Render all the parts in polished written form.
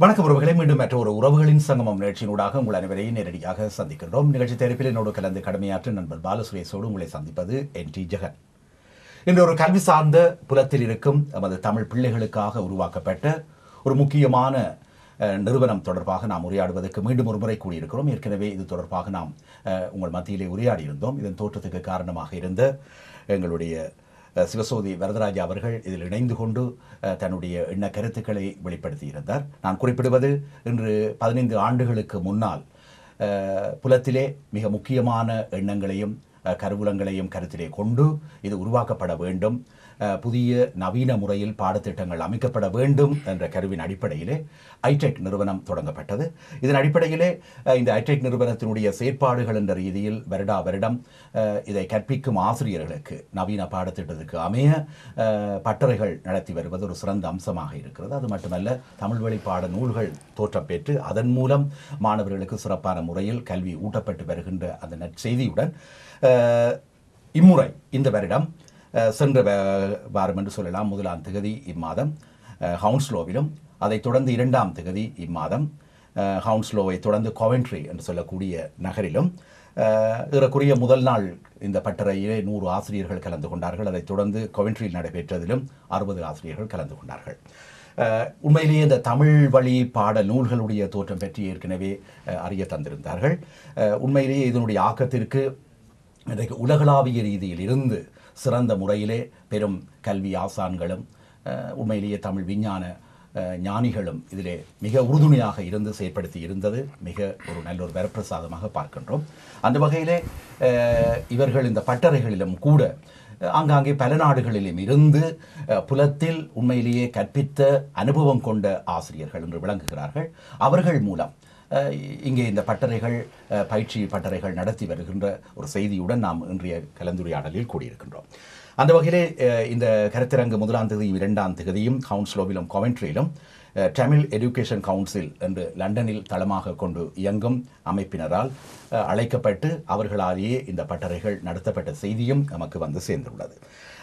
வணக்கம் உறவுகளை மீண்டும் மற்ற ஒரு உறவுகளின் சங்கமம் நிகழ்ச்சியினூடாக உங்கள் அனைவரையும் நேரடியாக சந்திக்கின்றோம். நிகழ்ச்சி தயாரிப்பில் என்னோடு கலந்து கடமையாற்ற நண்பர் பாலசுரேஷோடு உங்களை சந்திப்பது NT ஜெகன். இன்று ஒரு கல்வி சார்ந்த புலத்தில் இருக்கும் நமது தமிழ் பிள்ளைகளுக்காக உருவாக்கப்பட்ட ஒரு முக்கியமான நிறுவனம் தொடர்பாக நாம் உரையாடுவதற்கு மீண்டும் ஒரு முறை கூடியிருக்கிறோம். ஏற்கனவே இது தொடர்பாக நாம் உங்கள் மத்தியிலே உரையாடியிருந்தோம். இதன் தோற்றத்துக்கு காரணமாக இருந்த எங்களுடைய சிவசோதி வரதராஜா அவர்கள் இதில் இணைந்து கொண்டு தன்னுடைய எண்ண கருத்துக்களை வெளிப்படுத்தியிருந்தார். நான் குறிப்பிடுவது இன்று 15 ஆண்டுகளுக்கு முன்னால் புலத்திலே மிக முக்கியமான எண்ணங்களையும் கருவூலங்களையும் கருத்திலே கொண்டு இது உருவாக்கப்பட வேண்டும், புதிய நவீன முறையில் பாடத்திட்டங்கள் அமைக்கப்பட வேண்டும் என்ற கருவின் அடிப்படையிலே ஐடெக் நிறுவனம் தொடங்கப்பட்டது. இதன் அடிப்படையிலே இந்த ஐடெக் நிறுவனத்தினுடைய செயற்பாடுகள் என்ற ரீதியில் வருடா வருடம் இதை கற்பிக்கும் ஆசிரியர்களுக்கு நவீன பாடத்திட்டத்துக்கு அமைய பட்டறைகள் நடத்தி வருவது ஒரு சிறந்த அம்சமாக இருக்கிறது. அது மட்டுமல்ல, தமிழ் வழி பாட நூல்கள் தோற்றம் பெற்று அதன் மூலம் மாணவர்களுக்கு சிறப்பான முறையில் கல்வி ஊட்டப்பட்டு வருகின்ற அந்த நற்செய்தியுடன் இம்முறை இந்த வருடம் சென்ற வாரம் என்று சொல்லலாம் 1ஆம் தேதி இம்மாதம் ஹவுன்ஸ்லோவிலும், அதைத் தொடர்ந்து 2ஆம் தேதி இம்மாதம் ஹவுன்ஸ்லோவை தொடர்ந்து கோவென்ட்ரி என்று சொல்லக்கூடிய நகரிலும் ஏறக்குறைய முதல் நாள் இந்த பட்டறையிலே 100 ஆசிரியர்கள் கலந்து கொண்டார்கள். அதைத் தொடர்ந்து கோவென்ட்ரியில் நடைபெற்றதிலும் 60 ஆசிரியர்கள் கலந்து கொண்டார்கள். உண்மையிலேயே இந்த தமிழ் வழி பாட நூல்களுடைய தோற்றம் பற்றி ஏற்கனவே அறிய தந்திருந்தார்கள். உண்மையிலேயே இதனுடைய ஆக்கத்திற்கு இன்றைக்கு உலகளாவிய ரீதியில் இருந்து சிறந்த முறையிலே பெரும் கல்வி ஆசான்களும் உண்மையிலேயே தமிழ் விஞ்ஞான ஞானிகளும் இதிலே மிக உறுதுணையாக இருந்து செயற்படுத்தி இருந்தது மிக ஒரு நல்ல ஒரு வரப்பிரசாதமாக பார்க்கின்றோம். அந்த வகையிலே இவர்கள் இந்த பட்டறைகளிலும் கூட ஆங்காங்கே பல நாடுகளிலும் இருந்து புலத்தில் உண்மையிலேயே கற்பித்த அனுபவம் கொண்ட ஆசிரியர்கள் என்று விளங்குகிறார்கள். அவர்கள் மூலம் இங்கே இந்த பட்டறைகள் பயிற்சி பட்டறைகள் நடத்தி வருகின்ற ஒரு செய்தியுடன் நாம் இன்றைய கலந்துரையாடலில் கூடியிருக்கின்றோம். அந்த வகையிலே இந்த கருத்தரங்கு 1ஆம் தேதி 2ஆம் தேதியும் ஹவுன்ஸ்லோவிலும் கோவென்ட்ரியிலும் தமிழ் எஜுகேஷன் கவுன்சில் என்று லண்டனில் தளமாக கொண்டு இயங்கும் அமைப்பினரால் அழைக்கப்பட்டு அவர்களாலேயே இந்த பட்டறைகள் நடத்தப்பட்ட செய்தியும் நமக்கு வந்து சேர்ந்துள்ளது.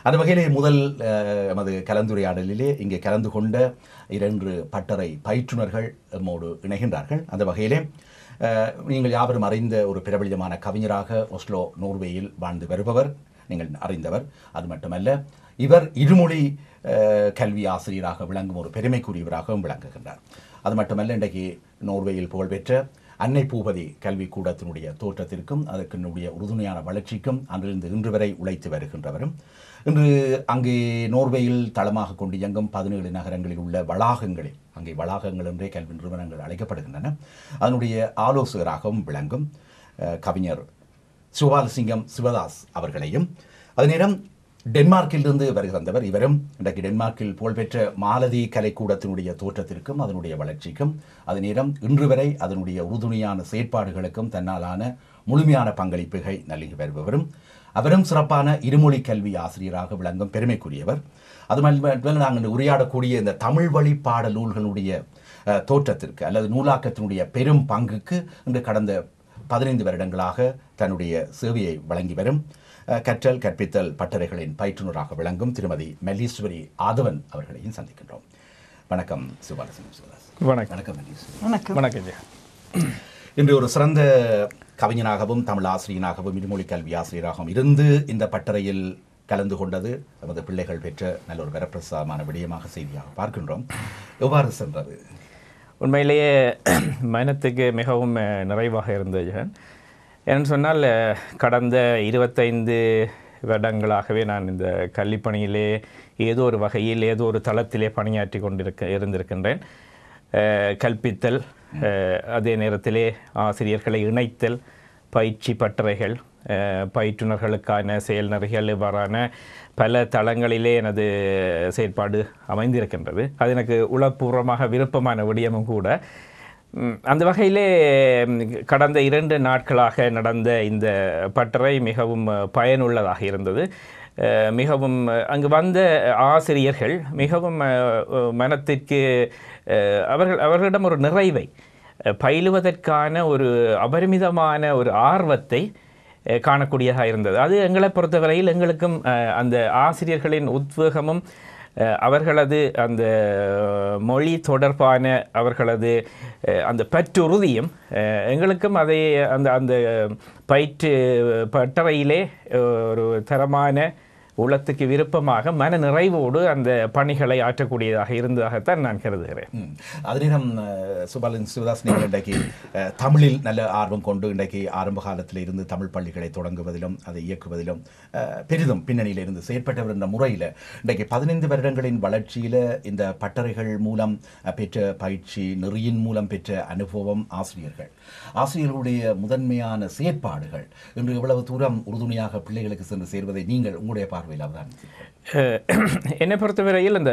அந்த வகையிலே முதல் எமது கலந்துரையாடலிலே இங்கே கலந்து கொண்ட 2 பட்டறை பயிற்றுனர்கள் நம்மோடு இணைகின்றார்கள். அந்த வகையிலே நீங்கள் யாவரும் அறிந்த ஒரு பிரபலியமான கவிஞராக ஒஸ்லோ நோர்வேயில் வாழ்ந்து வருபவர் நீங்கள் அறிந்தவர். அது மட்டுமல்ல, இவர் இருமொழி கல்வி ஆசிரியராக விளங்கும் ஒரு பெருமைக்குரியவராகவும் விளங்குகின்றார். அது மட்டுமல்ல, இன்றைக்கு நோர்வேயில் புகழ்பெற்ற அன்னை பூபதி கல்விக்கூடத்தினுடைய தோற்றத்திற்கும் அதற்கினுடைய உறுதுணையான வளர்ச்சிக்கும் அன்றிலிருந்து இன்று வரை உழைத்து வருகின்றவரும், இன்று அங்கே நோர்வேயில் தளமாக கொண்டு இயங்கும் 17 நகரங்களில் உள்ள வளாகங்களில், அங்கே வளாகங்கள் என்றே கல்வி நிறுவனங்கள் அழைக்கப்படுகின்றன, அதனுடைய ஆலோசகராகவும் விளங்கும் கவிஞர் சிவாலசிங்கம் சிவதாஸ் அவர்களையும், அதே நேரம் டென்மார்க்கிலிருந்து வருகிறந்தவர் இவரும் இன்றைக்கு டென்மார்க்கில் புகழ்பெற்ற மாலதி கலைக்கூடத்தினுடைய தோற்றத்திற்கும் அதனுடைய வளர்ச்சிக்கும் அதே நேரம் இன்று வரை அதனுடைய உறுதுணையான செயற்பாடுகளுக்கும் தன்னாலான முழுமையான பங்களிப்புகளை நல்கி வருபவரும், அவரும் சிறப்பான இருமொழி கல்வி ஆசிரியராக விளங்கும் பெருமைக்குரியவர். அது மட்டுமல்ல, நாங்கள் உரையாடக்கூடிய இந்த தமிழ் வழி பாட நூல்களுடைய தோற்றத்திற்கு அல்லது நூலாக்கத்தினுடைய பெரும் பங்குக்கு இன்று கடந்த 15 வருடங்களாக தன்னுடைய சேவையை வழங்கி வரும் கற்றல் கற்பித்தல் பட்டறைகளின் பயிற்றுனராக விளங்கும் திருமதி மல்லீஸ்வரி ஆதவன் அவர்களையும் சந்திக்கின்றோம். வணக்கம் சிவாலசிங்கம் சிவதாஸ். வணக்கம் மல்லீஸ்வரி. வணக்கம். இன்று ஒரு சிறந்த கவிஞனாகவும் தமிழ் ஆசிரியனாகவும் இருமொழி கல்வி ஆசிரியராகவும் இருந்து இந்த பட்டறையில் கலந்து கொண்டது நமது பிள்ளைகள் பெற்ற நல்ல ஒரு வரப்பிரசாதமான விடயமாக செய்தியாக பார்க்கின்றோம். எவ்வாறு சென்றது? உண்மையிலேயே மனத்துக்கு மிகவும் நிறைவாக இருந்தது. ஏன்னு சொன்னால், கடந்த 25 வருடங்களாகவே நான் இந்த கல்விப்பணியிலே ஏதோ ஒரு வகையில் ஏதோ ஒரு தளத்திலே பணியாற்றி இருந்திருக்கின்றேன். கற்பித்தல், அதே நேரத்திலே ஆசிரியர்களை இணைத்தல், பயிற்சி பட்டறைகள், பயிற்றுனர்களுக்கான செயல்நெறிகள், இவ்வாறான பல தளங்களிலே எனது செயற்பாடு அமைந்திருக்கின்றது. அது எனக்கு உளப்பூர்வமாக விருப்பமான விடயமும் கூட. அந்த வகையிலே கடந்த 2 நாட்களாக நடந்த இந்த பட்டறை மிகவும் பயனுள்ளதாக இருந்தது. மிகவும் அங்கு வந்த ஆசிரியர்கள் மிகவும் மனத்திற்கு அவர்களிடம் ஒரு நிறைவை, பயிலுவதற்கான ஒரு அபரிமிதமான ஒரு ஆர்வத்தை காணக்கூடியதாக இருந்தது. அது எங்களை பொறுத்தவரையில் எங்களுக்கும் அந்த ஆசிரியர்களின் உத்வேகமும் அவர்களது அந்த மொழி தொடர்பான அவர்களது அந்த பற்றுறுதியும் எங்களுக்கும் அதை அந்த அந்த பயிற்று பட்டறையிலே ஒரு தரமான உளத்துக்கு விருப்பமாக மன நிறைவோடு அந்த பணிகளை ஆற்றக்கூடியதாக இருந்ததாகத்தான் நான் கருதுகிறேன். அதே நேரம் சுபாலன் சிவதாஸ் நீங்கள் இன்றைக்கு தமிழில் நல்ல ஆர்வம் கொண்டு இன்றைக்கு ஆரம்ப காலத்தில் இருந்து தமிழ் பள்ளிகளை தொடங்குவதிலும் அதை இயக்குவதிலும் பெரிதும் பின்னணியில் இருந்து செயற்பட்டவர் என்ற முறையில் இன்றைக்கு 15 வருடங்களின் வளர்ச்சியில் இந்த பட்டறைகள் மூலம் பெற்ற பயிற்சி, நெறியின் மூலம் பெற்ற அனுபவம், ஆசிரியர்களுடைய முதன்மையான செயற்பாடுகள் இன்று இவ்வளவு தூரம் உறுதுணையாக பிள்ளைகளுக்கு சென்று சேர்வதை நீங்கள் உங்களுடைய பார்வையில் என்னை பொறுத்தவரையில் இந்த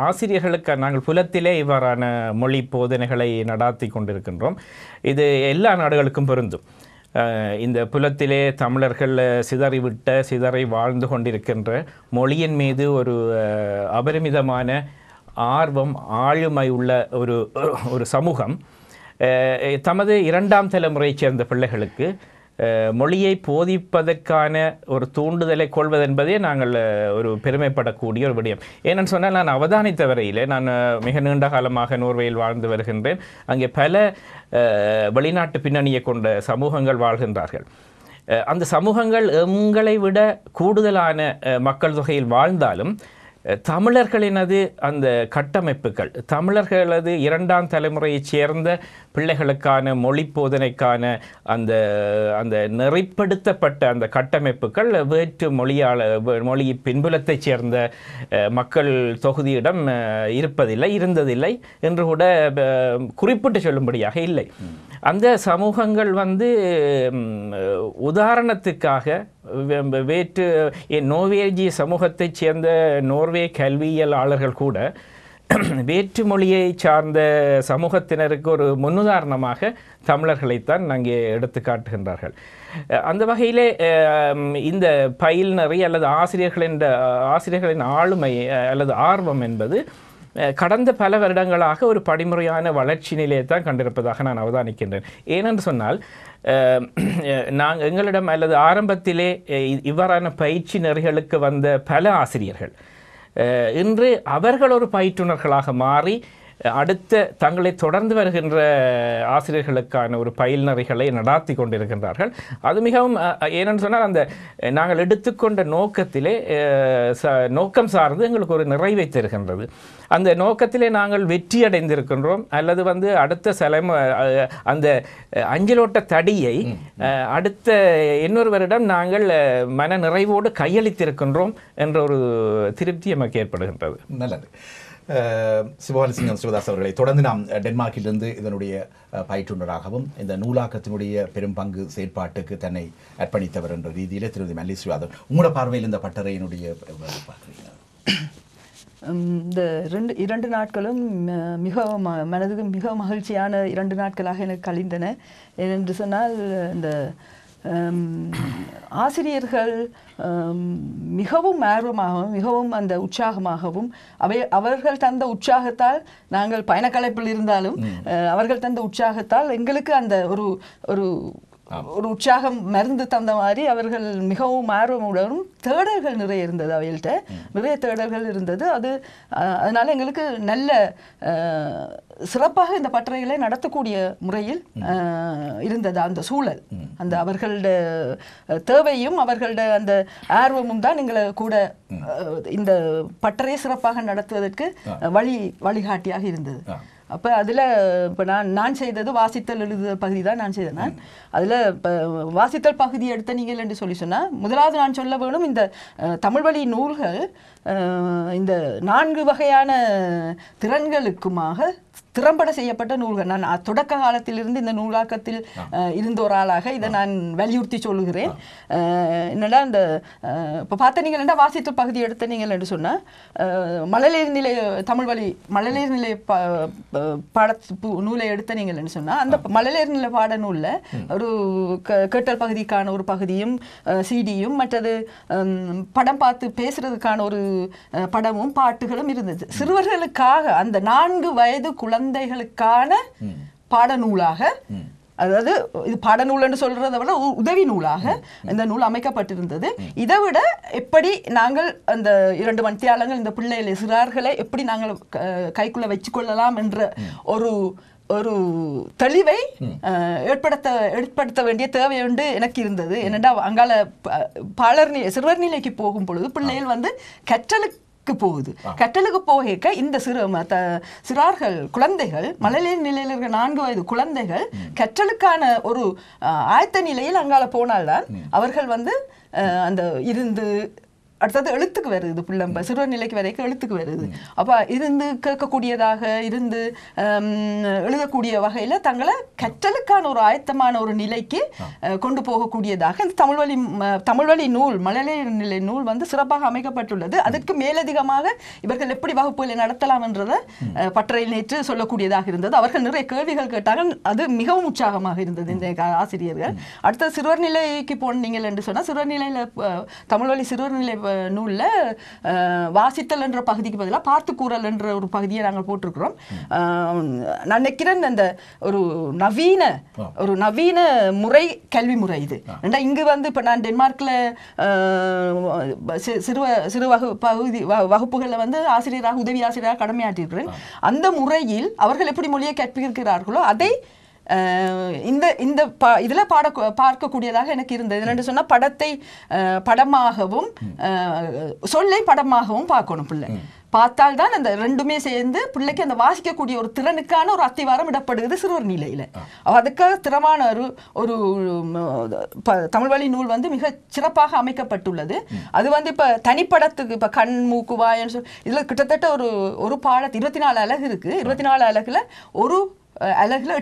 ஆசிரியர்களுக்கு நாங்கள் புலத்திலே இவ்வாறான மொழி போதனைகளை நடாத்தி கொண்டிருக்கின்றோம். இது எல்லா நாடுகளுக்கும் பொருந்தும். இந்த புலத்திலே தமிழர்கள் சிதறி வாழ்ந்து கொண்டிருக்கின்ற மொழியின் மீது ஒரு அபரிமிதமான ஆர்வம், ஆளுமை உள்ள ஒரு சமூகம் தமது 2ஆம் தலைமுறையைச் சேர்ந்த பிள்ளைகளுக்கு மொழியை போதிப்பதற்கான ஒரு தூண்டுதலை கொள்வதென்பதே நாங்கள் ஒரு பெருமைப்படக்கூடிய ஒரு விடயம். ஏனென்னு சொன்னால், நான் அவதானித்த வரையிலே, நான் மிக நீண்ட காலமாக நோர்வேயில் வாழ்ந்து வருகின்றேன். அங்கே பல வெளிநாட்டு பின்னணியை கொண்ட சமூகங்கள் வாழ்கின்றார்கள். அந்த சமூகங்கள் எங்களை விட கூடுதலான மக்கள் தொகையில் வாழ்ந்தாலும் தமிழர்களினது அந்த கட்டமைப்புகள், தமிழர்களது 2ஆம் தலைமுறையைச் சேர்ந்த பிள்ளைகளுக்கான மொழி போதனைக்கான அந்த அந்த நெறிப்படுத்தப்பட்ட அந்த கட்டமைப்புகள் வேற்று மொழி பின்புலத்தைச் சேர்ந்த மக்கள் தொகுதியிடம் இருந்ததில்லை என்று கூட குறிப்பிட்டு சொல்லும்படியாக இல்லை. அந்த சமூகங்கள் உதாரணத்துக்காக வேற்று நோர்வேஜிய சமூகத்தைச் சேர்ந்த நோர்வே கல்வியலாளர்கள் கூட வேற்று மொழியை சார்ந்த சமூகத்தினருக்கு ஒரு முன்னுதாரணமாக தமிழர்களைத்தான் அங்கே எடுத்து காட்டுகின்றார்கள். அந்த வகையிலே இந்த பயில்நெறி அல்லது ஆசிரியர்களின் ஆளுமை அல்லது ஆர்வம் என்பது கடந்த பல வருடங்களாக ஒரு படிமுறையான வளர்ச்சி நிலையை தான் கண்டிருப்பதாக நான் அவதானிக்கின்றேன். ஏனென்று சொன்னால், எங்களிடம் அல்லது ஆரம்பத்திலே இவ்வாறான பயிற்சி நெறிகளுக்கு வந்த பல ஆசிரியர்கள் இன்று அவர்கள் ஒரு பயிற்றுனர்களாக மாறி அடுத்த தங்களை தொடர்ந்து வருகின்ற ஆசிரியர்களுக்கான ஒரு பயில்நெறிகளை நடாத்தி கொண்டிருக்கின்றார்கள். அது மிகவும் ஏனென்று சொன்னால், அந்த நாங்கள் எடுத்துக்கொண்ட நோக்கத்திலே நோக்கம் சார்ந்து எங்களுக்கு ஒரு நிறைவை தருகின்றது. அந்த நோக்கத்திலே நாங்கள் வெற்றி அடைந்திருக்கின்றோம் அல்லது அடுத்த அந்த அஞ்சலோட்ட தடியை அடுத்த இன்னொரு வருடம் நாங்கள் மன நிறைவோடு கையளித்திருக்கின்றோம் என்ற ஒரு திருப்தி நமக்கு ஏற்படுகின்றது. நல்லது. சிவபாலசிங்கம் சிவதாஸ் அவர்களை தொடர்ந்து நாம் டென்மார்க்கிலிருந்து இதனுடைய பயிற்றுனராகவும் இந்த நூலாக்கத்தினுடைய பெரும் பங்கு செயற்பாட்டுக்கு தன்னை அர்ப்பணித்தவர் என்ற ரீதியிலே திருமதி மல்லி ஸ்ரீவாதன், உங்களோட பார்வையில் இந்த பட்டறையினுடைய இந்த 2 நாட்களும் மிகவும் மனதுக்கு மிக மகிழ்ச்சியான 2 நாட்களாக எனக்கு கழிந்தன. ஏனென்று சொன்னால், இந்த ஆசிரியர்கள் மிகவும் ஆர்வமாகவும் மிகவும் அந்த உற்சாகமாகவும் அவர்கள் தந்த உற்சாகத்தால், நாங்கள் பயணக்கலைப்பில் இருந்தாலும் அவர்கள் தந்த உற்சாகத்தால் எங்களுக்கு அந்த ஒரு உற்சாகம் மருந்து தந்த மாதிரி அவர்கள் மிகவும் ஆர்வமுடனும் தேடல்கள் நிறைய இருந்தது. அவைகள்கிட்ட நிறைய தேடல்கள் இருந்தது. அதனால எங்களுக்கு நல்ல சிறப்பாக இந்த பட்டறைகளை நடத்தக்கூடிய முறையில் இருந்தது. அந்த சூழல், அந்த அவர்களோட தேவையும் அவர்களோட அந்த ஆர்வமும் தான் எங்களை கூட இந்த பட்டறையை சிறப்பாக நடத்துவதற்கு வழிகாட்டியாக இருந்தது. அப்போ அதில் இப்போ நான் செய்தது வாசித்தல் எழுதுதல் பகுதி தான் நான் செய்தேன். நான் அதில் இப்போ வாசித்தல் பகுதி எடுத்த நீங்கள் என்று சொன்னால், முதலாவது நான் சொல்ல வேணும், இந்த தமிழ் வழி நூல்கள் இந்த 4 வகையான திறன்களுக்குமாக திறம்பட செய்யப்பட்ட நூல்கள். நான் தொடக்க காலத்திலிருந்து இந்த நூலாக்கத்தில் இருந்த ஒரு ஆளாக இதை நான் வலியுறுத்தி சொல்லுகிறேன். என்னடா இந்த இப்போ பார்த்த நீங்கள் என்ன வாசித்தல் பகுதி எடுத்த நீங்கள் என்று சொன்னால், மழலையர் நிலை தமிழ் வழி மழலையர் நிலை பாட நூலை எடுத்த நீங்கள் என்று சொன்னால், அந்த மழலையர் நிலை பாட நூலில் ஒரு கேட்டல் பகுதிக்கான ஒரு பகுதியும் சிடியும், மற்றது படம் பார்த்து பேசுறதுக்கான ஒரு படமும் பாட்டுகளும் இருந்தது. சிறுவர்களுக்காக அந்த 4 வயது குழந்தைகளுக்கான பாடநூலாக அதாவது இது பாடநூல் என்று சொல்றதை விட உதவி நூலாக இந்த நூல் அமைக்கப்பட்டிருந்தது. இதை விட எப்படி நாங்கள் அந்த 2 மணித்தியாலங்கள் இந்த பிள்ளைகளை சிறார்களை எப்படி நாங்கள் கைக்குள்ள வச்சுக்கொள்ளலாம் என்ற ஒரு தெளிவை ஏற்படுத்த வேண்டிய தேவை உண்டு எனக்கு இருந்தது. என்னடா அங்கால சிறுவர் நிலைக்கு போகும் பொழுது பிள்ளைகள் வந்து கற்றலுக்கு போகுது. கற்றலுக்கு போக இந்த சிறார்கள் குழந்தைகள் மழலையர் நிலையில் இருக்கிற 4 வயது குழந்தைகள் கற்றலுக்கான ஒரு ஆயத்த நிலையில் அங்கால போனால்தான் அவர்கள் வந்து அந்த இருந்து அடுத்தது எழுத்துக்கு வருது. பிள்ளை சிறுவர் நிலைக்கு வரைக்கும் எழுத்துக்கு வருது. அப்போ இருந்து கேட்கக்கூடியதாக இருந்து எழுதக்கூடிய வகையில் தங்களை கற்றலுக்கான ஒரு ஆயத்தமான ஒரு நிலைக்கு கொண்டு போகக்கூடியதாக இந்த தமிழ்வழி நூல் மழலையர் நிலை நூல் வந்து சிறப்பாக அமைக்கப்பட்டுள்ளது. அதற்கு மேலதிகமாக இவர்கள் எப்படி வகுப்புகளை நடத்தலாம் என்றதை பட்டறையில் நேற்று சொல்லக்கூடியதாக இருந்தது. அவர்கள் நிறைய கேள்விகள் கேட்டார்கள். அது மிகவும் உற்சாகமாக இருந்தது இந்த ஆசிரியர்கள். அடுத்தது சிறுவர் நிலைக்கு போனீங்கள் என்று சொன்னால் சிறுவர் நிலையில் தமிழ்வழி சிறுவர் நிலை நூல்ல வாசித்தல் என்ற பகுதிக்கு பதிலாக பார்த்து கூறல் என்ற ஒரு பகுதியை நாங்கள் போட்டிருக்கிறோம். நான் நினைக்கிறேன் அந்த ஒரு நவீன முறை கல்வி முறை இது. இங்கு வந்து இப்ப நான் டென்மார்க்ல சிறு வகுப்புகளில் வந்து ஆசிரியராக உதவி ஆசிரியராக கடமையாற்றிருக்கிறேன். அந்த முறையில் அவர்கள் எப்படி மொழியை கற்பிக்கிறார்களோ அதை இந்த இதுல பார்க்கக்கூடியதாக எனக்கு இருந்தது. என்னென்று சொன்னா படத்தை படமாகவும் சொல்லை படமாகவும் பார்க்கணும். பிள்ளை பார்த்தால் தான் அந்த ரெண்டுமே சேர்ந்து பிள்ளைக்கு அந்த வாசிக்கக்கூடிய ஒரு திறனுக்கான ஒரு அத்திவாரம் இடப்படுகிறது சிறுவர் நிலையில. அதுக்காக திறமான ஒரு தமிழ்வழி நூல் வந்து மிக சிறப்பாக அமைக்கப்பட்டுள்ளது. அது வந்து இப்ப தனிப்படத்துக்கு இப்ப கண் மூக்கு வாயன்னு சொல்லி இதுல கிட்டத்தட்ட ஒரு பாடத்து 24 அலகு இருக்கு. 24 அலகுல ஒரு அலகுல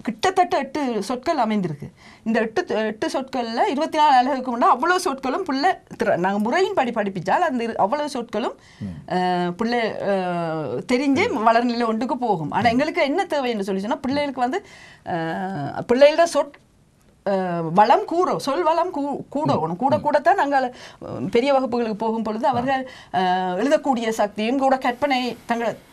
கிட்டத்தட்ட 8 சொற்கள் அமைந்திருக்கு. இந்த 8 சொற்கள்ல 24 அலகுக்கு முன்னா அவ்வளவு சொற்களும் பிள்ளை நாங்கள் முறையின் படிப்பிச்சால் அந்த அவ்வளவு சொற்களும் பிள்ளை தெரிஞ்சே வளர்நிலை ஒன்றுக்கு போகும். ஆனா எங்களுக்கு என்ன தேவை என்று சொல்லி சொன்னா பிள்ளைகளுக்கு வந்து பிள்ளைகளோட வளம் சொல் வளம் கூடத்தான் நாங்கள் பெரிய வகுப்புகளுக்கு போகும் பொழுது அவர்கள் எழுதக்கூடிய சக்தியும் கூட கற்பனை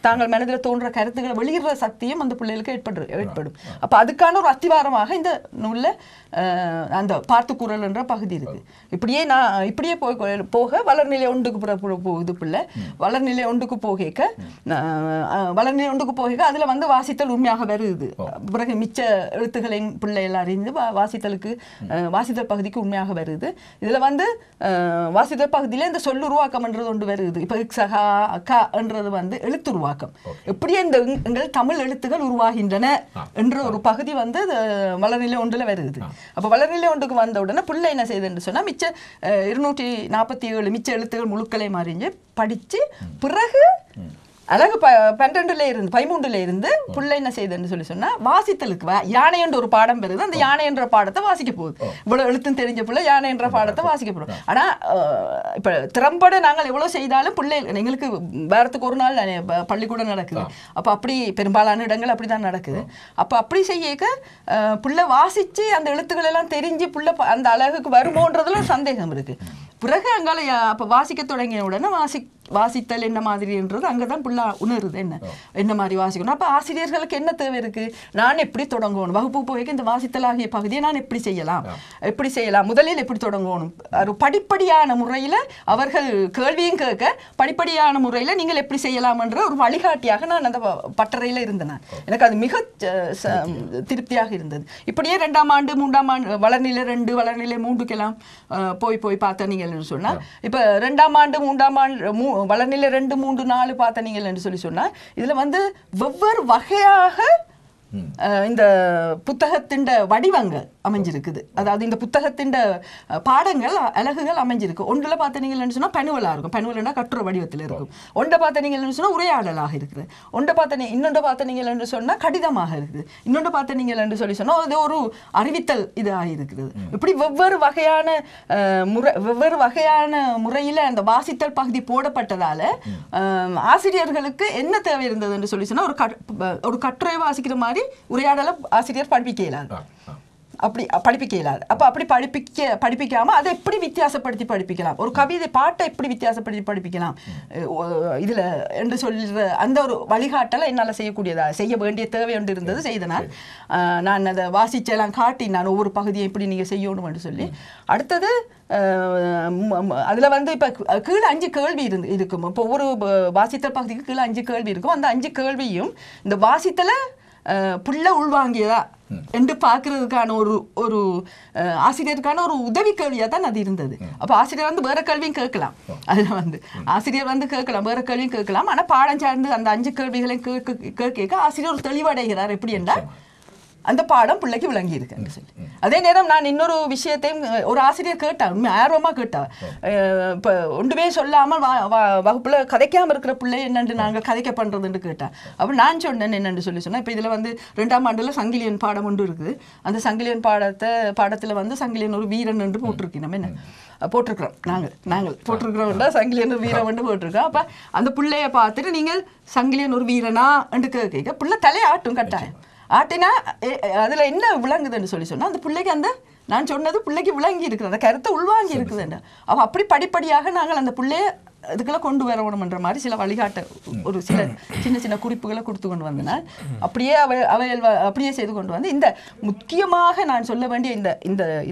தாங்கள் மனதில் தோன்ற கருத்துக்களை வெளியிடுற சக்தியும் அந்த பிள்ளைகளுக்கு ஏற்படும். அப்ப அதுக்கான ஒரு அத்திவாரமாக இந்த நூல்ல அந்த பார்த்து கூறல் என்ற பகுதி இருக்கு. இப்படியே போக வளர்நிலை ஒன்றுக்கு போகுது பிள்ளை. வளர்நிலை ஒன்றுக்கு போக அதுல வந்து வாசித்தல் உண்மையாக வருது. பிறகு மிச்ச எழுத்துக்களின் பிள்ளை எல்லாம் அறிந்து வாசித்தல் பகுதிக்கு உண்மையாக வருது. இதுல வந்து வாசித்தல் பகுதியில இந்த சொல்லுருவாக்கம் என்றது ஒன்று வருது. இப்ப சகா அக்கா என்றது வந்து எழுத்துருவாக்கம். எப்படியே இந்த எங்கள் தமிழ் எழுத்துக்கள் உருவாகின்றன என்ற ஒரு பகுதி வந்து வளர்நிலை ஒன்றுல வருது. அப்ப வளர்நிலை ஒன்றுக்கு வந்த உடனே பிள்ளை என்ன செய்யுதுன்னு சொன்னா மிச்ச 247 மிச்ச எழுத்துக்கள் முழுக்களை அறிஞ்சு படிச்சு பிறகு அழகு 13 இருந்து பிள்ளை என்ன செய்யுதுன்னு சொல்லி சொன்னா வாசித்தலுக்கு யானை என்ற ஒரு பாடம் வருது. அந்த யானை என்ற பாடத்தை வாசிக்க போகுது. இவ்வளவு எழுத்தும் தெரிஞ்ச பிள்ளை யானை என்ற பாடத்தை வாசிக்க போறோம். ஆனா இப்ப திறம்பட நாங்கள் எவ்வளவு செய்தாலும் பிள்ளை எங்களுக்கு வாரத்துக்கு ஒரு நாள் பள்ளிக்கூடம் நடக்குது. அப்ப அப்படி பெரும்பாலான இடங்கள் அப்படிதான் நடக்குது. அப்ப அப்படி செய்யக்க பிள்ளை வாசிச்சு அந்த எழுத்துக்கள் எல்லாம் தெரிஞ்சு பிள்ளை அந்த அழகுக்கு வருமோன்றதுல ஒரு சந்தேகம் இருக்கு. பிறகு அங்கால அப்ப வாசிக்க தொடங்கிய உடனே வாசித்தல் என்ன மாதிரின்றது அங்கதான் புள்ள உணருது என்ன மாதிரி வாசிக்கணும். அப்ப ஆசிரியர்களுக்கு என்ன தேவை இருக்கு? நான் எப்படி தொடங்கணும் வகுப்பு போய் இந்த வாசித்தல் ஆகிய பகுதியை நான் எப்படி செய்யலாம் முதலில் எப்படி தொடங்கணும் ஒரு படிப்படியான முறையில அவர்கள் கேள்வியும் கேட்க படிப்படியான முறையில நீங்கள் எப்படி செய்யலாம் என்ற ஒரு வழிகாட்டியாக நான் அந்த பட்டறையில இருந்தேன். எனக்கு அது மிக திருப்தியாக இருந்தது. இப்படியே 2ஆம் ஆண்டு 3ஆம் ஆண்டு வளர்நிலை 2 வளர்நிலை 3க்கெல்லாம் போய் பார்த்த நீங்கள் சொன்னா இப்ப 2ஆம் ஆண்டு 3ஆம் ஆண்டு வளர்நிலை 2 3 4 பார்த்த நீங்கள் என்று சொல்லி சொன்னா இதுல வந்து வெவ்வேறு வகையாக இந்த புத்தகத்தின் வடிவங்கள் அமைஞ்சிருக்குது. அதாவது இந்த புத்தகத்தின் பாடங்கள் அலகுகள் அமைஞ்சிருக்கு. ஒன்றுல பார்த்தீங்கன்னு சொன்னா பனுவலா இருக்கும். பனுவல்னா கட்டுரை வடிவத்தில் இருக்கும். ஒன்றை பார்த்தீங்கன்னு சொன்னா உரையாடலாக இருக்குது. இன்னொன்று பார்த்தீங்கன்னு சொன்னா கடிதமாக இருக்குது. இன்னொன்று பார்த்தீங்கன்னு சொல்லி சொன்னா அது ஒரு அறிவித்தல் இதாக இருக்குது. இப்படி வெவ்வேறு வகையான முறையில அந்த வாசித்தல் பகுதி போடப்பட்டதால ஆசிரியர்களுக்கு என்ன தேவை இருந்தது என்று சொல்லி சொன்னா ஒரு கட்டுரை வாசிக்கிற மாதிரி உரையாடல ஆசிரியர் படிப்பிக்க இயலாது. அப்படி படிப்பிக்க இயலாது. அப்போ அப்படி படிப்பிக்காமல் அதை எப்படி வித்தியாசப்படுத்தி படிப்பிக்கலாம், ஒரு கவிதை பாட்டை எப்படி வித்தியாசப்படுத்தி படிப்பிக்கலாம் இதில் என்று சொல்கிற அந்த ஒரு வழிகாட்டலை என்னால் செய்ய வேண்டிய தேவை ஒன்று இருந்தது. செய்தனால் நான் அதை வாசிச்செல்லாம் காட்டி நான் ஒவ்வொரு பகுதியை எப்படி நீங்கள் செய்யணும் என்று சொல்லி. அடுத்தது அதில் வந்து இப்போ கீழே 5 கேள்வி இருக்கும். இப்போ ஒவ்வொரு வாசித்தல் பகுதிக்கு கீழே 5 கேள்வி இருக்கும். அந்த 5 கேள்வியும் இந்த வாசித்தலை புள்ள உள்வாங்கியதா என்று பார்க்கறதுக்கான ஒரு ஆசிரியருக்கான ஒரு உதவி கேள்வியாக தான் அது இருந்தது. அப்போ ஆசிரியர் வந்து வேற கேள்வியும் கேட்கலாம், அதில் வந்து ஆசிரியர் வந்து கேட்கலாம், வேற கேள்வியும் கேட்கலாம். ஆனால் பாடம் சார்ந்து அந்த 5 கேள்விகளையும் கேட்க ஆசிரியர் ஒரு தெளிவடைகிறார். எப்படி என்றால் அந்த பாடம் பிள்ளைக்கு விளங்கி இருக்குன்னு சொல்லி. அதே நேரம் நான் இன்னொரு விஷயத்தையும் ஒரு ஆசிரியர் கேட்டார், ஆர்வமாக கேட்டார். இப்போ ஒன்றுமே சொல்லாமல் வகுப்புல கதைக்காமல் இருக்கிற பிள்ளை என்னென்று நாங்கள் கதைக்க பண்ணுறதுன்னு கேட்டார். அப்போ நான் சொன்னேன் என்னென்னு சொன்னேன். இப்போ இதில் வந்து 2ஆம் ஆண்டில் சங்கிலியன் பாடம் ஒன்று இருக்குது. அந்த சங்கிலியன் பாடத்தில் வந்து சங்கிலியன் ஒரு வீரன் என்று போட்டிருக்கோம். நம்ம என்ன போட்டிருக்கிறோம், நாங்கள் போட்டிருக்கிறோம்னா சங்கிலியன் ஒரு வீரன் வந்து போட்டிருக்கோம். அப்போ அந்த பிள்ளைய பார்த்துட்டு நீங்கள் சங்கிலியன் ஒரு வீரனா என்று கேட்க பிள்ளை தலையை ஆட்டும் கட்டாயம். ஆட்டினா அதில் என்ன விளங்குதுன்னு சொன்னால் அந்த பிள்ளைக்கு அந்த நான் சொன்னது பிள்ளைக்கு விளங்கி இருக்குது, அந்த கருத்தை உள்வாங்கி இருக்குதுன்னு. அவள் அப்படி படிப்படியாக நாங்கள் அந்த பிள்ளைய இதுக்கெல்லாம் கொண்டு வரணும்ன்ற மாதிரி சில வழிகாட்ட ஒரு சின்ன குறிப்புகளை கொடுத்து கொண்டு வந்தனால் அப்படியே அவைகள் அப்படியே செய்து கொண்டு வந்து இந்த முக்கியமாக நான் சொல்ல வேண்டிய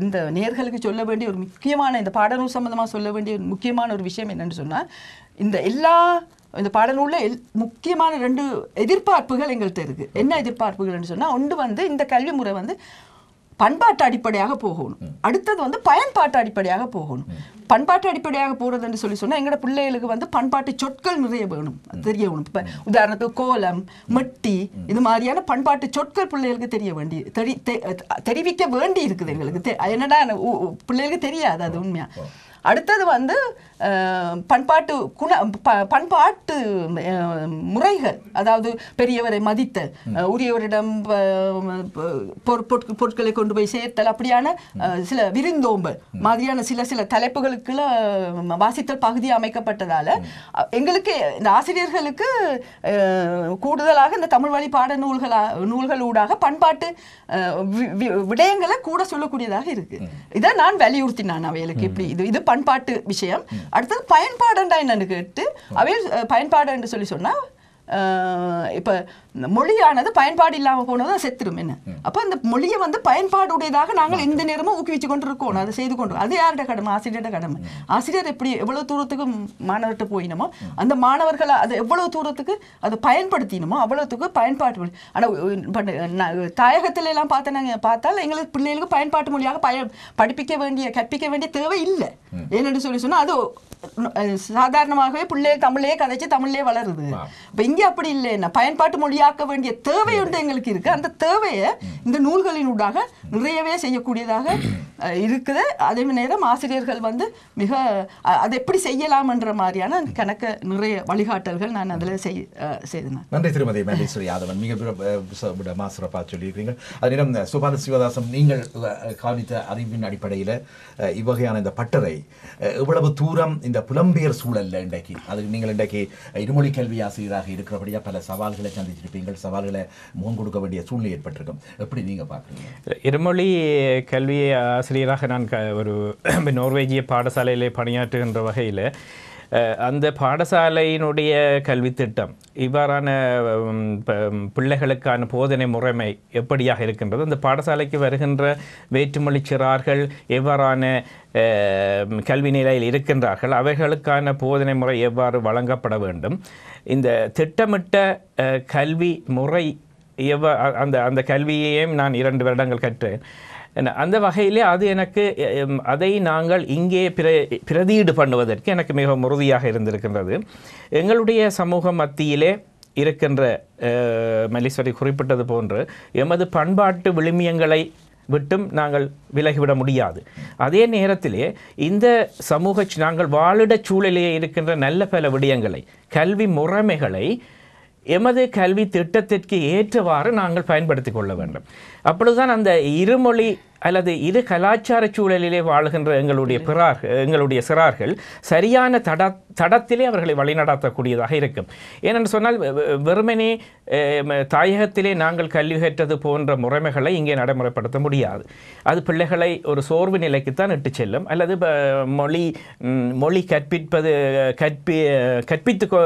இந்த நேர்களுக்கு சொல்ல வேண்டிய ஒரு முக்கியமான இந்த பாடநூல் சம்பந்தமாக சொல்ல வேண்டிய முக்கியமான ஒரு விஷயம் என்னன்னு சொன்னால் இந்த பாடநூலில் முக்கியமான 2 எதிர்பார்ப்புகள் எங்கள்கிட்ட இருக்குது. என்ன எதிர்பார்ப்புகள்னு சொன்னால், ஒன்று வந்து இந்த கல்வி முறை வந்து பண்பாட்டு அடிப்படையாக போகணும், அடுத்தது வந்து பயன்பாட்டு அடிப்படையாக போகணும். பண்பாட்டு அடிப்படையாக போகிறதுன்னு சொன்னால் எங்களோட பிள்ளைகளுக்கு வந்து பண்பாட்டு சொற்கள் நிறைய வேணும், தெரியணும். இப்போ உதாரணத்துக்கு கோலம், மெட்டி, இது மாதிரியான பண்பாட்டு சொற்கள் பிள்ளைகளுக்கு தெரிவிக்க வேண்டி இருக்குது. எங்களுக்கு என்னடா பிள்ளைகளுக்கு தெரியாது, அது உண்மையாக. அடுத்தது வந்து பண்பாட்டு முறைகள், அதாவது பெரியவரை மதித்தல், உரியவரிடம் பொருட்களை கொண்டு போய் சேர்த்தல், அப்படியான சில விருந்தோம்பல் மாதிரியான சில தலைப்புகளுக்குள்ள வாசித்தல் பகுதி அமைக்கப்பட்டதால எங்களுக்கு இந்த ஆசிரியர்களுக்கு கூடுதலாக இந்த தமிழ் வழி பாட நூல்களூடாக பண்பாட்டு விடயங்களை கூட சொல்லக்கூடியதாக இருக்கு. இதை நான் வலியுறுத்தினான் அவைகளுக்கு. இப்படி இது பண்பாட்டு விஷயம். அடுத்தது பயன்பாடுண்டா என்னன்னு கேட்டு அவையில் பயன்பாடு என்று சொன்னா இப்போ மொழியானது பயன்பாடு இல்லாமல் போனதும் செத்துரும் என்ன. அப்போ அந்த மொழியை வந்து பயன்பாடுடையதாக நாங்கள் எந்த நேரமும் ஊக்குவிச்சு கொண்டு இருக்கோம், அதை செய்து கொண்டு. அது யாரோட கடமை? ஆசிரியரோட கடமை. ஆசிரியர் எப்படி எவ்வளவு தூரத்துக்கு மாணவர்கிட்ட போயினமோ அந்த மாணவர்களை அது எவ்வளவு தூரத்துக்கு அதை பயன்படுத்தினமோ அவ்வளவுத்துக்கு பயன்பாட்டு மொழி. ஆனால் தாயகத்துல எல்லாம் பார்த்தால் எங்களுக்கு பிள்ளைகளுக்கு பயன்பாட்டு மொழியாக கற்பிக்க வேண்டிய தேவை இல்லை. ஏன்னு சொன்னா அது சாதாரணமாகவே பிள்ளைகள் தமிழே கதைச்சு தமிழ்லே வளருது. இப்போ இங்கே அப்படி இல்லை, பயன்பாட்டு மொழியாக்க வேண்டிய தேவை ஒன்று எங்களுக்கு இருக்கு. அந்த தேவையை இந்த நூல்களினூடாக நிறையவே செய்யக்கூடியதாக இருக்குது. அதே நேரம் ஆசிரியர்கள் வந்து மிக அதை எப்படி செய்யலாம்ன்ற மாதிரியான கணக்க நிறைய வழிகாட்டல்கள் நான் அதில் செய்தேன். நன்றி திருமதி மல்லேஸ்வரி யாதவன், மிக மாசிறப்பாக சொல்லியிருக்கிறீங்க. அதே நேரம் சுபால சிவதாசம், நீங்கள் கவனித்த அறிவின் அடிப்படையில் இவ்வகையான இந்த பட்டறை எவ்வளவு தூரம் இந்த புலம்பெயர் சூழல்ல இன்றைக்கு நீங்கள் இன்றைக்கு இருமொழி கல்வி ஆசிரியராக இருக்கிறபடியா பல சவால்களை சந்திச்சிருப்பீங்கள், சவால்களை முகம் கொடுக்க வேண்டிய சூழ்நிலை ஏற்பட்டிருக்கும். எப்படி நீங்க பார்க்குறீங்க? இருமொழி கல்வி ஆசிரியராக நான் ஒரு நோர்வேஜிய பாடசாலையிலே பணியாற்றுகின்ற வகையில் அந்த பாடசாலையினுடைய கல்வி திட்டம் இவ்வாறான பிள்ளைகளுக்கான போதனை முறைமை எப்படியாக இருக்கின்றது, அந்த பாடசாலைக்கு வருகின்ற வேற்றுமொழி சிறார்கள் எவ்வாறான கல்வி நிலையில் இருக்கின்றார்கள், அவைகளுக்கான போதனை முறை எவ்வாறு வழங்கப்பட வேண்டும், இந்த திட்டமிட்ட கல்வி முறை அந்த கல்வியையும் நான் 2 வருடங்கள் கற்றேன். அந்த வகையிலே அது எனக்கு அதை நாங்கள் இங்கே பிரதியீடு பண்ணுவதற்கு எனக்கு மிக உறுதியாக இருந்திருக்கின்றது. எங்களுடைய சமூக மத்தியிலே இருக்கின்ற மல்லேஸ்வரி குறிப்பிட்டது போன்று எமது பண்பாட்டு விழுமியங்களை விட்டும் நாங்கள் விலகிவிட முடியாது. அதே நேரத்திலே இந்த சமூக நாங்கள் வாழிட சூழலிலே இருக்கின்ற நல்ல பல விடயங்களை, கல்வி முறைமைகளை எமது கல்வி திட்டத்திற்கு ஏற்றவாறு நாங்கள் பயன்படுத்தி கொள்ள வேண்டும். அப்பொழுதுதான் அந்த இருமொழி அல்லது இரு கலாச்சார சூழலிலே வாழுகின்ற எங்களுடைய சிறார்கள் சரியான தடத்திலே அவர்களை வழிநடத்தக்கூடியதாக இருக்கும். ஏனென்று சொன்னால் வெறுமனே தாயகத்திலே நாங்கள் கல்வி கற்றது போன்ற முறைமைகளை இங்கே நடைமுறைப்படுத்த முடியாது. அது பிள்ளைகளை ஒரு சோர்வு நிலைக்குத்தான் இட்டு செல்லும், அல்லது மொழி கற்பித்துக்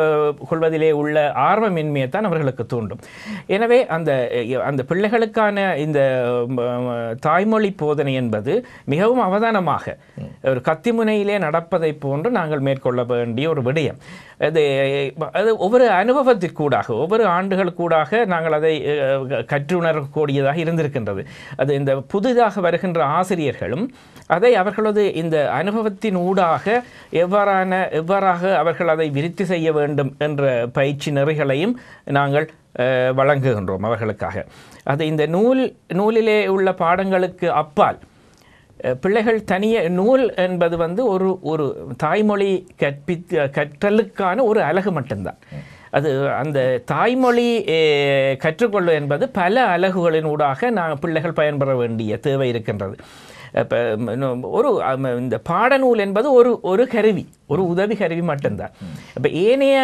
கொள்வதிலே உள்ள ஆர்வமின்மையைத்தான் அவர்களுக்கு தூண்டும். எனவே அந்த பிள்ளைகளுக்கான இந்த தாய்மொழி போதனை என்பது மிகவும் அவதானமாக ஒரு கத்திமுனையிலே நடப்பதை போன்று நாங்கள் மேற்கொள்ள வேண்டிய ஒரு விடயம். அது ஒவ்வொரு அனுபவத்திற்கூடாக ஒவ்வொரு ஆண்டுகளுக்கூடாக நாங்கள் அதை கற்றுணரக்கூடியதாக இருந்திருக்கின்றது. அது இந்த புதிதாக வருகின்ற ஆசிரியர்களும் அதை அவர்களது இந்த அனுபவத்தின் ஊடாக எவ்வாறாக அவர்கள் அதை விருத்தி செய்ய வேண்டும் என்ற பயிற்சி நெறிகளையும் நாங்கள் வழங்குகின்றோம் அவர்களுக்காக. அது இந்த நூலிலே உள்ள பாடங்களுக்கு அப்பால் பிள்ளைகள் நூல் என்பது ஒரு தாய்மொழி கற்றலுக்கான ஒரு அலகு மட்டும்தான். அது அந்த தாய்மொழி கற்றுக்கொள்வது என்பது பல அலகுகளின் ஊடாக பிள்ளைகள் பயன்பெற வேண்டிய தேவை இருக்கின்றது. இப்போ இந்த பாடநூல் என்பது ஒரு கருவி, ஒரு உதவி கருவி மட்டும்தான். இப்போ ஏனைய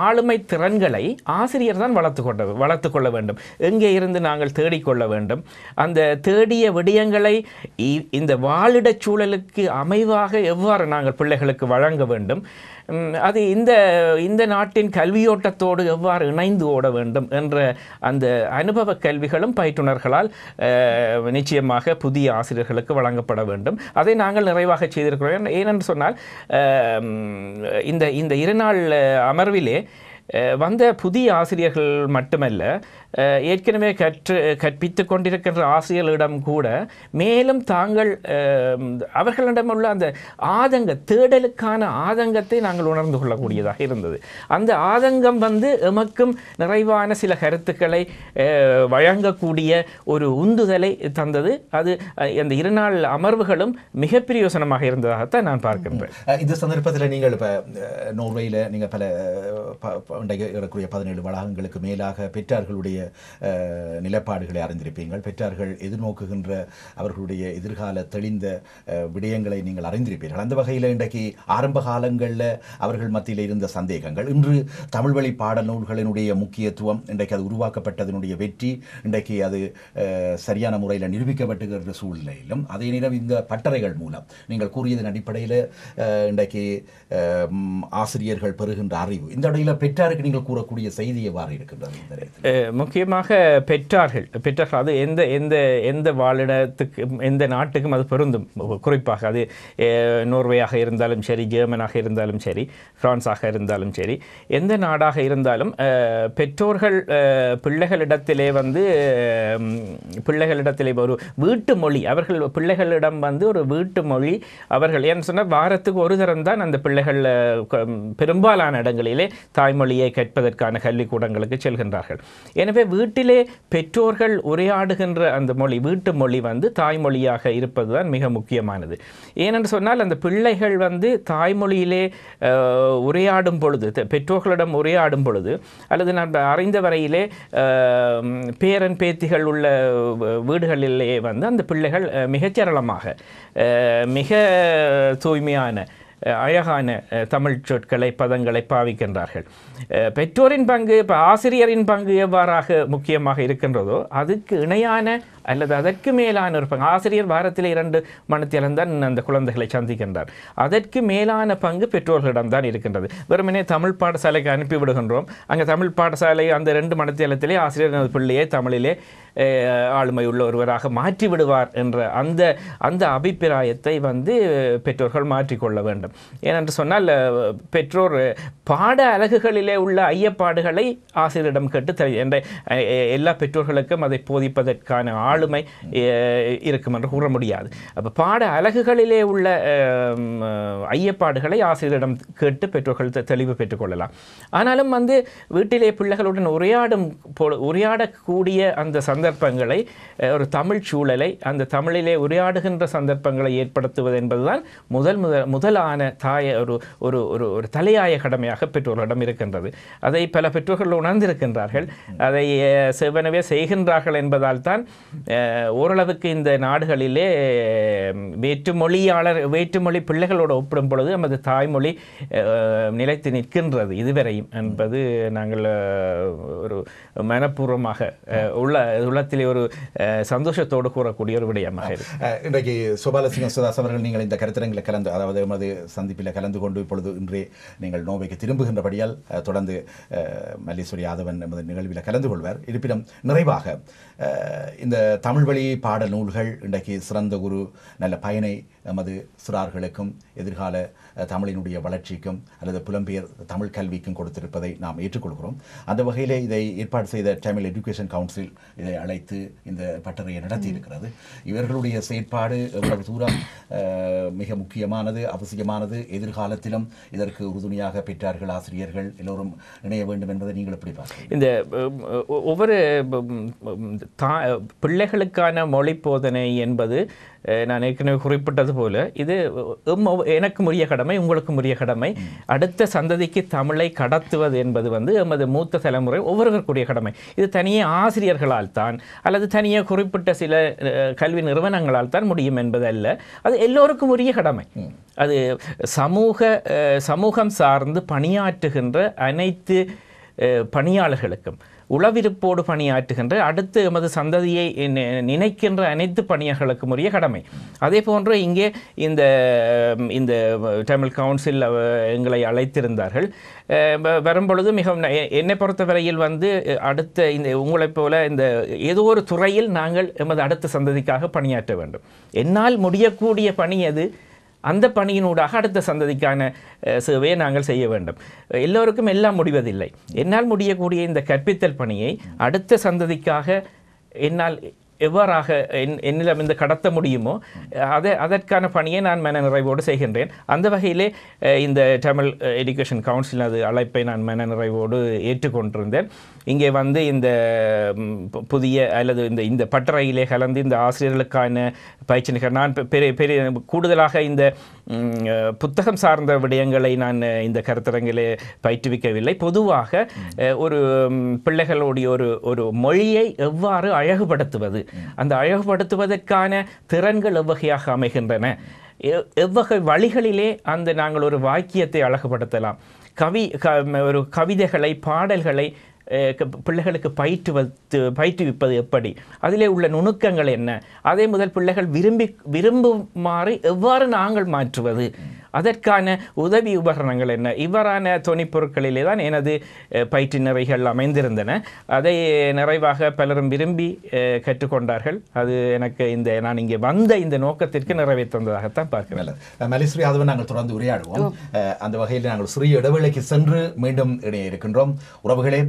ஆளுமை திறன்களை ஆசிரியர் தான் வளர்த்து கொள்ள வேண்டும். எங்கே இருந்து நாங்கள் தேடிக்கொள்ள வேண்டும், அந்த தேடிய விடயங்களை இந்த வாழிடச் சூழலுக்கு அமைவாக எவ்வாறு நாங்கள் பிள்ளைகளுக்கு வழங்க வேண்டும், அது இந்த நாட்டின் கல்வியோட்டத்தோடு எவ்வாறு இணைந்து ஓட வேண்டும் என்ற அந்த அனுபவ கல்விகளும் பயிற்றுனர்களால் நிச்சயமாக புதிய ஆசிரியர்களுக்கு வழங்கப்பட வேண்டும். அதை நாங்கள் நிறைவாக செய்திருக்கிறோம். ஏனென்று சொன்னால் இந்த 2 நாள் அமர்விலே வந்த புதிய ஆசிரியர்கள் மட்டுமல்ல, ஏற்கனவே கற்பித்து கொண்டிருக்கின்ற ஆசிரியர்களிடம் கூட மேலும் தாங்கள் அவர்களிடம் உள்ள அந்த தேடலுக்கான ஆதங்கத்தை நாங்கள் உணர்ந்து கொள்ளக்கூடியதாக இருந்தது. அந்த ஆதங்கம் எமக்கும் நிறைவான சில கருத்துக்களை வழங்கக்கூடிய ஒரு உந்துதலை தந்தது. அது அந்த 2 நாள் அமர்வுகளும் மிக பிரயோசனமாக இருந்ததாகத்தான் நான் பார்க்கின்றேன். இந்த சந்தர்ப்பத்தில் நீங்கள் இப்போ நோர்வேயில் நீங்கள் பல இருக்கக்கூடிய 17 வளாகங்களுக்கு மேலாக பெற்றார்களுடைய நிலப்பாடுகளை அறிந்திருப்பீர்கள். பெற்றார்கள் எதிர்நோக்குகின்ற அவர்களுடைய எதிர்கால தெளிந்த விடயங்களை நீங்கள் அறிந்திருப்பீர்கள். அந்த வகையில் இன்றைக்கு ஆரம்ப காலங்களில் அவர்கள் மத்தியில் இருந்த சந்தேகங்கள், இன்று தமிழ் வழி பாடநூல்களினுடைய முக்கியத்துவம், இன்றைக்கு அது உருவாக்கப்பட்டதனுடைய வெற்றி, இன்றைக்கு அது சரியான முறையில் நிரூபிக்கப்பட்டுகிற சூழ்நிலையிலும், அதே நேரம் இந்த பட்டறைகள் மூலம் நீங்கள் கூறியதன் அடிப்படையில் இன்றைக்கு ஆசிரியர்கள் பெறுகின்ற அறிவு, இந்த இடையில பெற்றாருக்கு நீங்கள் கூறக்கூடிய செய்தி எவ்வாறு இருக்கின்றது? முக்கியமாக பெற்றார்கள் அது எந்த வாழிடத்துக்கு எந்த நாட்டுக்கும் அது பொருந்தும். குறிப்பாக அது நோர்வேயாக இருந்தாலும் சரி, ஜெர்மனாக இருந்தாலும் சரி, பிரான்ஸாக இருந்தாலும் சரி, எந்த நாடாக இருந்தாலும் பெற்றோர்கள் பிள்ளைகளிடத்திலே ஒரு வீட்டு மொழி, அவர்கள் பிள்ளைகளிடம் ஒரு வீட்டு மொழி அவர்கள் ஏன்னு சொன்னால் வாரத்துக்கு ஒரு தரம் தான் அந்த பிள்ளைகள் பெரும்பாலான இடங்களிலே தாய்மொழியை கற்பதற்கான கல்விக்கூடங்களுக்கு செல்கின்றார்கள். எனவே வீட்டிலே பெற்றோர்கள் உரையாடுகின்ற அந்த மொழி, வீட்டு மொழி தாய்மொழியாக இருப்பதுதான் மிக முக்கியமானது. ஏனென்று சொன்னால் அந்த பிள்ளைகள் தாய்மொழியிலே உரையாடும் பொழுது, பெற்றோர்களிடம் உரையாடும் பொழுது, அல்லது நான் அறிந்த வரையிலே பேரன் பேத்திகள் உள்ள வீடுகளிலே அந்த பிள்ளைகள் மிகச்சரளமாக மிக தூய்மையான அழகான தமிழ் சொற்களை பதங்களை பாவிக்கின்றார்கள். பெற்றோரின் பங்கு, இப்போ ஆசிரியரின் பங்கு எவ்வாறாக முக்கியமாக இருக்கின்றதோ அதுக்கு இணையான அல்லது அதற்கு மேலான ஒரு பங்கு, ஆசிரியர் வாரத்தில் 2 மணித்தியாலம் தான் அந்த குழந்தைகளை சந்திக்கின்றார், அதற்கு மேலான பங்கு பெற்றோர்களிடம்தான் இருக்கின்றது. வெறுமனே தமிழ் பாடசாலைக்கு அனுப்பி விடுகின்றோம், அங்கே தமிழ் பாடசாலை அந்த 2 மணித்தியாலத்திலே ஆசிரியர் பிள்ளையை தமிழிலே ஆளுமை உள்ள ஒருவராக மாற்றி விடுவார் என்ற அந்த அபிப்பிராயத்தை பெற்றோர்கள் மாற்றிக்கொள்ள வேண்டும். ஏனென்று சொன்னால் பெற்றோர் பாட அலகுகளிலே உள்ள ஐயப்பாடுகளை ஆசிரியரிடம் கேட்டு என்ற எல்லா பெற்றோர்களுக்கும் அதை போதிப்பதற்கான ஆளுமை இருக்கும் என்று கூற முடியாது. அப்போ பாட அலகுகளிலே உள்ள ஐயப்பாடுகளை ஆசிரியரிடம் கேட்டு பெற்றோர்கள் தெளிவு பெற்றுக்கொள்ளலாம். ஆனாலும் வீட்டிலே பிள்ளைகளுடன் உரையாடக்கூடிய அந்த சந்தர்ப்பங்களை, ஒரு தமிழ் சூழலை, அந்த தமிழிலே உரையாடுகின்ற சந்தர்ப்பங்களை ஏற்படுத்துவது என்பதுதான் முதலான ஒரு தலையாய கடமையாக பெற்றோர்களிடம் இருக்கின்றது. அதை பல பெற்றோர்கள் உணர்ந்திருக்கின்றார்கள், அதை செவ்வனவே செய்கின்றார்கள் என்பதால் தான் ஓரளவுக்கு இந்த நாடுகளிலே வேற்றுமொழி பிள்ளைகளோடு ஒப்பிடும் பொழுது நமது தாய்மொழி நிலைத்து நிற்கின்றது இதுவரையும் என்பது நாங்கள் ஒரு மனப்பூர்வமாக உள்ளத்திலே ஒரு சந்தோஷத்தோடு கூறக்கூடிய ஒரு விடயமாக இருக்கு. இன்றைக்கு சுபாலசிங்கம் சுதாஸ் அவர்கள் நீங்கள் இந்த கருத்தரங்கில் கலந்து, அதாவது எமது சந்திப்பில் கலந்து கொண்டு இப்பொழுது இன்றே நீங்கள் நோவைக்கு திரும்புகின்றபடியால் தொடர்ந்து மல்லீஸ்வரி யாதவன் எமது நிகழ்வில் கலந்து கொள்வார். இருப்பினும் நிறைவாக இந்த தமிழ் வழி பாடல் நூல்கள் இன்றைக்கு சிறந்த ஒரு நல்ல பயனை நமது சிறார்களுக்கும் எதிர்கால தமிழினுடைய வளர்ச்சிக்கும் அல்லது புலம்பெயர் தமிழ் கல்விக்கும் கொடுத்திருப்பதை நாம் ஏற்றுக்கொள்கிறோம். அந்த வகையிலே இதை ஏற்பாடு செய்த தமிழ் எஜுகேஷன் கவுன்சில் இதை அழைத்து இந்த பட்டறையை நடத்தி இருக்கிறது. இவர்களுடைய செயற்பாடு எவ்வளவு தூரம் மிக முக்கியமானது, அவசியமானது, எதிர்காலத்திலும் இதற்கு உறுதுணையாக பெற்றார்கள் ஆசிரியர்கள் எல்லோரும் இணைய வேண்டும் என்பதை நீங்கள் எப்படி பார்க்கிறீர்கள்? இந்த ஒவ்வொரு பிள்ளைகளுக்கான மொழி போதனை என்பது நான் ஏற்கனவே குறிப்பிட்டது போல இது எனக்கு உரிய கடமை, உங்களுக்கு உரிய கடமை. அடுத்த சந்ததிக்கு தமிழை கடத்துவது என்பது எமது மூத்த தலைமுறை ஒவ்வொருவருக்குரிய கடமை. இது தனியே ஆசிரியர்களால் தான் அல்லது தனியே குறிப்பிட்ட சில கல்வி நிறுவனங்களால் தான் முடியும் என்பதல்ல, அது எல்லோருக்கும் உரிய கடமை. அது சமூகம் சார்ந்து பணியாற்றுகின்ற அனைத்து பணியாளர்களுக்கும், உளவிருப்போடு பணியாற்றுகின்ற அடுத்து எமது சந்ததியை நினைக்கின்ற அனைத்து பணியாளர்களுக்கும் உரிய கடமை. அதே போன்று இங்கே இந்த தமிழ் கவுன்சில் எங்களை அழைத்திருந்தார்கள். வரும்பொழுது மிகவும் என்னை பொறுத்தவரையில் அடுத்த இந்த உங்களைப் போல இந்த ஏதோ ஒரு துறையில் நாங்கள் எமது அடுத்த சந்ததிக்காக பணியாற்ற வேண்டும். என்னால் முடியக்கூடிய பணி எது, அந்த பணியினூடாக அடுத்த சந்ததிக்கான சேவையை நாங்கள் செய்ய வேண்டும். எல்லோருக்கும் எல்லாம் முடிவதில்லை. என்னால் முடியக்கூடிய இந்த கற்பித்தல் பணியை அடுத்த சந்ததிக்காக என்னால் எவ்வாறாக என்னிடம் இந்த கடத்த முடியுமோ அதற்கான பணியை நான் மன நிறைவோடு செய்கின்றேன். அந்த வகையிலே இந்த தமிழ் எஜுகேஷன் கவுன்சில் அது அழைப்பை நான் மன நிறைவோடு ஏற்றுக்கொண்டிருந்தேன். இங்கே இந்த புதிய அல்லது இந்த பட்டறையிலே கலந்து இந்த ஆசிரியர்களுக்கான பயிற்சி நிகழ் நான் பெரிய கூடுதலாக இந்த புத்தகம் சார்ந்த விடயங்களை நான் இந்த கருத்தரங்கிலே பயிற்றுவிக்கவில்லை. பொதுவாக ஒரு பிள்ளைகளுடைய ஒரு மொழியை எவ்வாறு அழகுபடுத்துவது, அந்த அழகுபடுத்துவதற்கான திறன்கள் எவ்வகையாக அமைகின்றன, எவ்வகை வழிகளிலே நாங்கள் ஒரு வாக்கியத்தை அழகுபடுத்தலாம், ஒரு கவிதைகளை பாடல்களை பிள்ளைகளுக்கு பயிற்றுவிப்பது எப்படி, அதிலே உள்ள நுணுக்கங்கள் என்ன, அதே முதல் பிள்ளைகள் விரும்புமாறு எவ்வாறு நாங்கள் மாற்றுவது, அதற்கான உதவி உபகரணங்கள் என்ன, இவ்வாறான துணைப்பொருட்களிலே தான் எனது பயிற்சி நிறைகள் அமைந்திருந்தன. அதை நிறைவாக பலரும் விரும்பி கற்றுக்கொண்டார்கள். அது எனக்கு நான் இங்கே வந்த இந்த நோக்கத்திற்கு நிறைவே தந்ததாகத்தான் பார்க்கிறேன். மல்லீஸ்வரி யாதவன் நாங்கள் தொடர்ந்து உரையாடுவோம். அந்த வகையில் நாங்கள் சிறிய இடைவேளைக்கு சென்று மீண்டும் இணைய இருக்கின்றோம். உறவுகளே,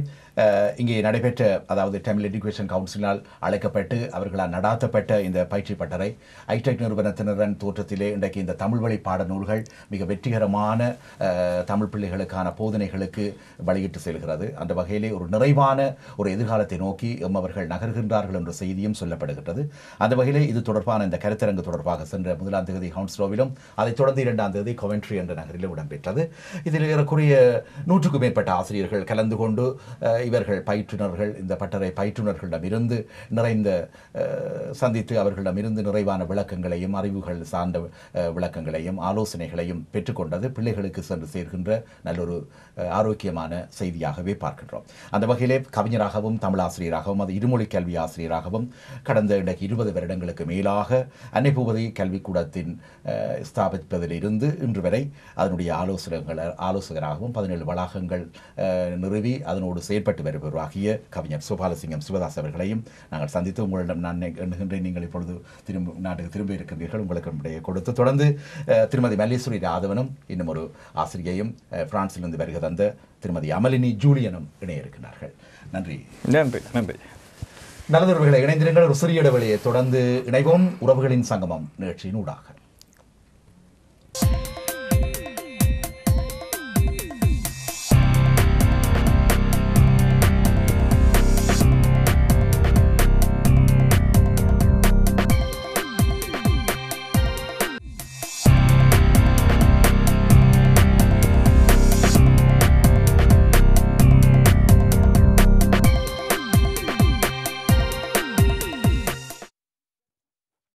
இங்கே நடைபெற்ற, அதாவது தமிழ் எஜுகேஷன் கவுன்சிலால் அழைக்கப்பட்டு அவர்களால் நடாத்தப்பட்ட இந்த பயிற்சி பட்டறை ஐடெக் நிறுவனத்தினரின் தோற்றத்திலே இன்றைக்கு இந்த தமிழ் வழி பாட நூல்கள் மிக வெற்றிகரமான தமிழ் பிள்ளைகளுக்கான போதனைகளுக்கு வழியிட்டு செல்கிறது. அந்த வகையிலே ஒரு நிறைவான ஒரு எதிர்காலத்தை நோக்கி அவர்கள் நகர்கின்றார்கள் என்ற செய்தியும் சொல்லப்படுகின்றது. அந்த வகையிலே இது தொடர்பான இந்த கருத்தரங்கு தொடர்பாக சென்ற 1ஆம் தேதி ஹவுன்ஸ்லோவிலும், அதைத் தொடர்ந்து 2ஆம் தேதி கொவென்ட்ரி என்ற நகரிலும் இடம்பெற்றது. இதில் ஏறக்குறைய 100க்கும் மேற்பட்ட ஆசிரியர்கள் கலந்து கொண்டு இவர்கள் பயிற்றுனர்கள், இந்த பட்டறை பயிற்றுனர்களிடமிருந்து சந்தித்து அவர்களிடமிருந்து நிறைவான விளக்கங்களையும் அறிவுகள் சார்ந்த விளக்கங்களையும் ஆலோசனைகளையும் பெற்றுக்கொண்டது பிள்ளைகளுக்கு சென்று சேர்கின்ற நல்லொரு ஆரோக்கியமான செய்தியாகவே பார்க்கின்றோம். அந்த வகையிலே கவிஞராகவும் தமிழாசிரியராகவும் அது இருமொழி கல்வி ஆசிரியராகவும் கடந்த 20 வருடங்களுக்கு மேலாக அன்னை பூபதி கல்விக்கூடத்தின் ஸ்தாபிப்பதிலிருந்து இன்று வரை அதனுடைய ஆலோசகராகவும் 17 வளாகங்கள் நிறுவி அதனோடு செயற்பட்டு வருபவராகிய கவிஞர் சுபாலசிங்கம் சிவதாஸ் அவர்களையும் நாங்கள் சந்தித்து உங்களிடம் நான் எண்ணுகின்றேன், நீங்கள் இப்பொழுது நாட்டுக்கு திரும்பி இருக்கின்றீர்கள், உங்களுக்கு கொடுத்து தொடர்ந்து திருமதி மல்லீஸ்வரி யாதவனும் இன்னும் ஒரு ஆசிரியையும் பிரான்சிலிருந்து வருகை தந்த திருமதி அமலினி ஜூலியனும் இணைய இருக்கிறார்கள். நன்றி. நன்றி. நன்றி. நல்லதுறவுகளை இணைந்திருங்கள். ஒரு சிறிய இடைவெளியை தொடர்ந்து இணைவோம் உறவுகளின் சங்கமம் நிகழ்ச்சியின் ஊடாக.